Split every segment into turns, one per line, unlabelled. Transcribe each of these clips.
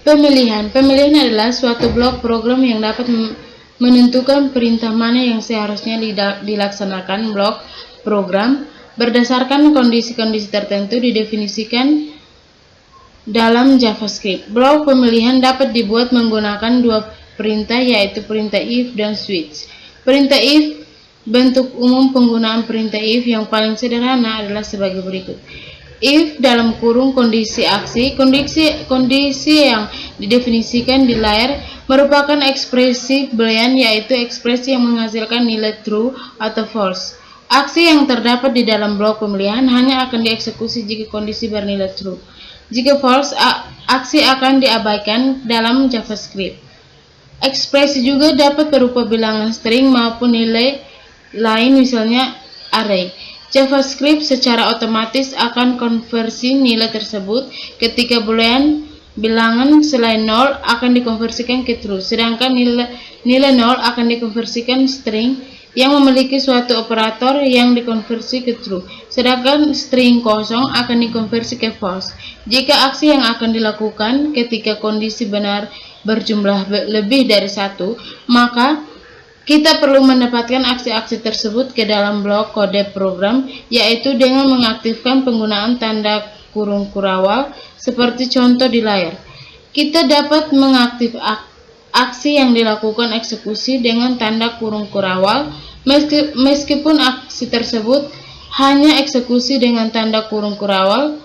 Pemilihan. Pemilihan adalah suatu blok program yang dapat menentukan perintah mana yang seharusnya dilaksanakan. Blok program berdasarkan kondisi-kondisi tertentu didefinisikan dalam JavaScript. Blok pemilihan dapat dibuat menggunakan dua perintah, yaitu perintah if dan switch. Perintah if. Bentuk umum penggunaan perintah if yang paling sederhana adalah sebagai berikut. If dalam kurung kondisi aksi. Kondisi yang didefinisikan di layar merupakan ekspresi boolean, yaitu ekspresi yang menghasilkan nilai true atau false. Aksi yang terdapat di dalam blok pemilihan hanya akan dieksekusi jika kondisi bernilai true. Jika false, aksi akan diabaikan dalam JavaScript. Ekspresi juga dapat berupa bilangan string maupun nilai lain, misalnya array. JavaScript secara otomatis akan konversi nilai tersebut ketika boolean bilangan selain 0 akan dikonversikan ke true, sedangkan nilai 0 akan dikonversikan string yang memiliki suatu operator yang dikonversi ke true, sedangkan string kosong akan dikonversi ke false. Jika aksi yang akan dilakukan ketika kondisi benar berjumlah lebih dari 1, maka kita perlu mendapatkan aksi-aksi tersebut ke dalam blok kode program, yaitu dengan mengaktifkan penggunaan tanda kurung kurawal seperti contoh di layar. Kita dapat mengaktifkan aksi yang dilakukan eksekusi dengan tanda kurung kurawal meskipun aksi tersebut hanya eksekusi dengan tanda kurung kurawal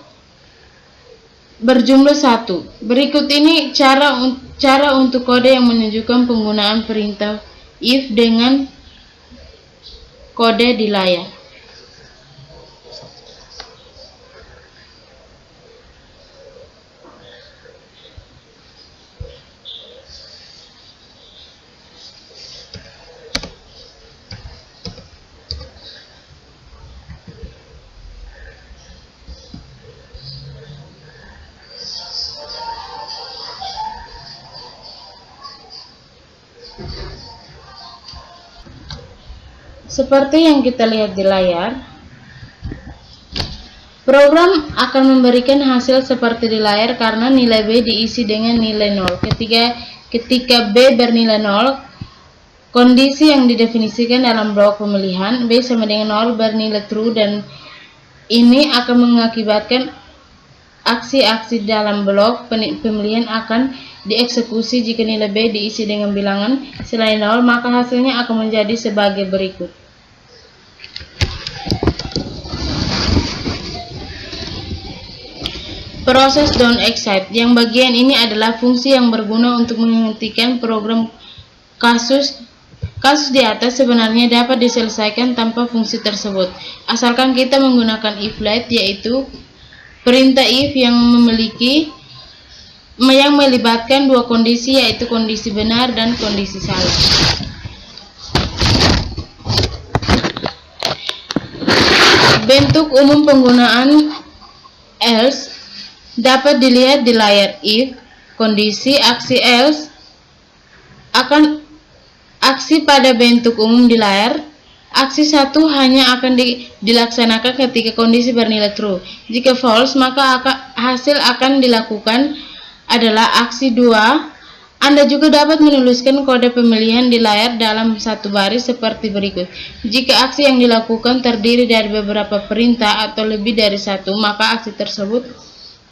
berjumlah 1. Berikut ini cara untuk kode yang menunjukkan penggunaan perintah if dengan kode di layar. Seperti yang kita lihat di layar, program akan memberikan hasil seperti di layar karena nilai B diisi dengan nilai 0. Ketika B bernilai 0, kondisi yang didefinisikan dalam blok pemilihan B sama dengan 0 bernilai true, dan ini akan mengakibatkan aksi-aksi dalam blok pemilihan akan dieksekusi. Jika nilai B diisi dengan bilangan selain 0, maka hasilnya akan menjadi sebagai berikut. Proses don't excite. Yang bagian ini adalah fungsi yang berguna untuk menghentikan program. Kasus di atas sebenarnya dapat diselesaikan tanpa fungsi tersebut, asalkan kita menggunakan if let, yaitu perintah if yang melibatkan dua kondisi, yaitu kondisi benar dan kondisi salah. Bentuk umum penggunaan else dapat dilihat di layar. If kondisi aksi else aksi pada bentuk umum di layar. Aksi 1 hanya akan dilaksanakan ketika kondisi bernilai true. Jika false, maka hasil akan dilakukan adalah aksi 2. Anda juga dapat menuliskan kode pemilihan di layar dalam satu baris seperti berikut. Jika aksi yang dilakukan terdiri dari beberapa perintah atau lebih dari satu, maka aksi tersebut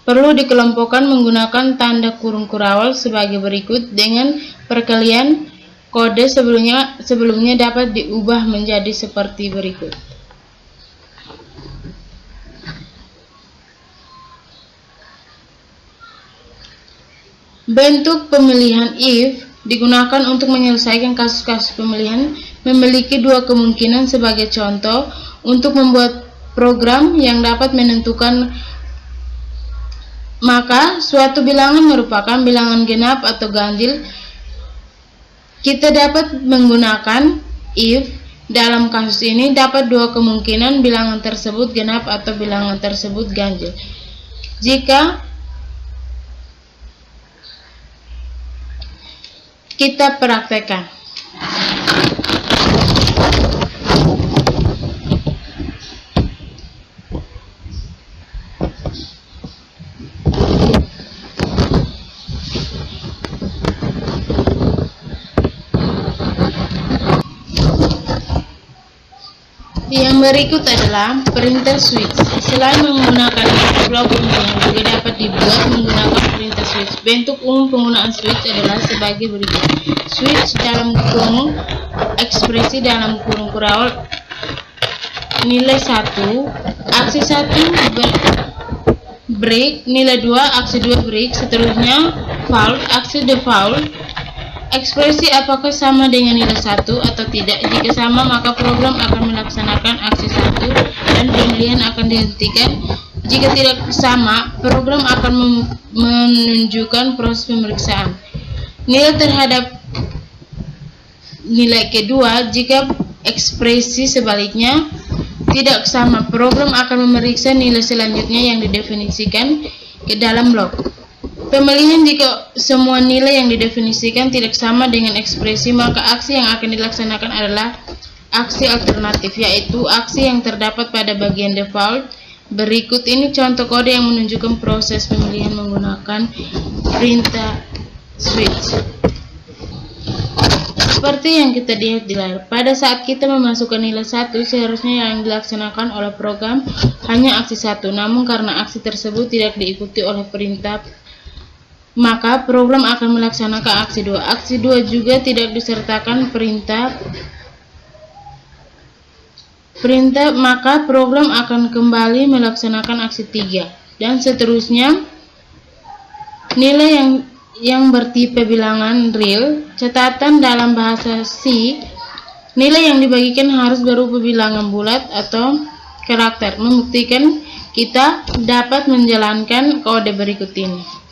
perlu dikelompokkan menggunakan tanda kurung kurawal sebagai berikut. Dengan perkalian, kode sebelumnya dapat diubah menjadi seperti berikut. Bentuk pemilihan if digunakan untuk menyelesaikan kasus-kasus pemilihan memiliki dua kemungkinan. Sebagai contoh, untuk membuat program yang dapat menentukan maka suatu bilangan merupakan bilangan genap atau ganjil, kita dapat menggunakan if. Dalam kasus ini dapat dua kemungkinan, bilangan tersebut genap atau bilangan tersebut ganjil. Jika kita praktekkan, Yang berikut adalah perintah switch. Selain menggunakan blok untung, juga dapat dibuat menggunakan perintah switch. Bentuk umum penggunaan switch adalah sebagai berikut. Switch dalam kurung ekspresi dalam kurung kurawal nilai 1, aksi 1 break, nilai 2, aksi 2 break, seterusnya fault, aksi default. Ekspresi apakah sama dengan nilai 1 atau tidak. Jika sama, maka program akan melaksanakan aksi 1 dan pemilihan akan dihentikan. Jika tidak sama, program akan menunjukkan proses pemeriksaan. Nilai terhadap nilai kedua. Jika ekspresi sebaliknya tidak sama, program akan memeriksa nilai selanjutnya yang didefinisikan ke dalam blok. Pemilihan. Jika semua nilai yang didefinisikan tidak sama dengan ekspresi, maka aksi yang akan dilaksanakan adalah aksi alternatif, yaitu aksi yang terdapat pada bagian default. Berikut ini contoh kode yang menunjukkan proses pemilihan menggunakan perintah switch. Seperti yang kita lihat di layar, pada saat kita memasukkan nilai 1, seharusnya yang dilaksanakan oleh program hanya aksi 1. Namun karena aksi tersebut tidak diikuti oleh perintah, maka program akan melaksanakan aksi 2. Aksi 2 juga tidak disertakan perintah, maka program akan kembali melaksanakan aksi 3, dan seterusnya. Nilai yang bertipe bilangan real. Catatan dalam bahasa C, nilai yang dibagikan harus berupa bilangan bulat atau karakter. Membuktikan, kita dapat menjalankan kode berikut ini.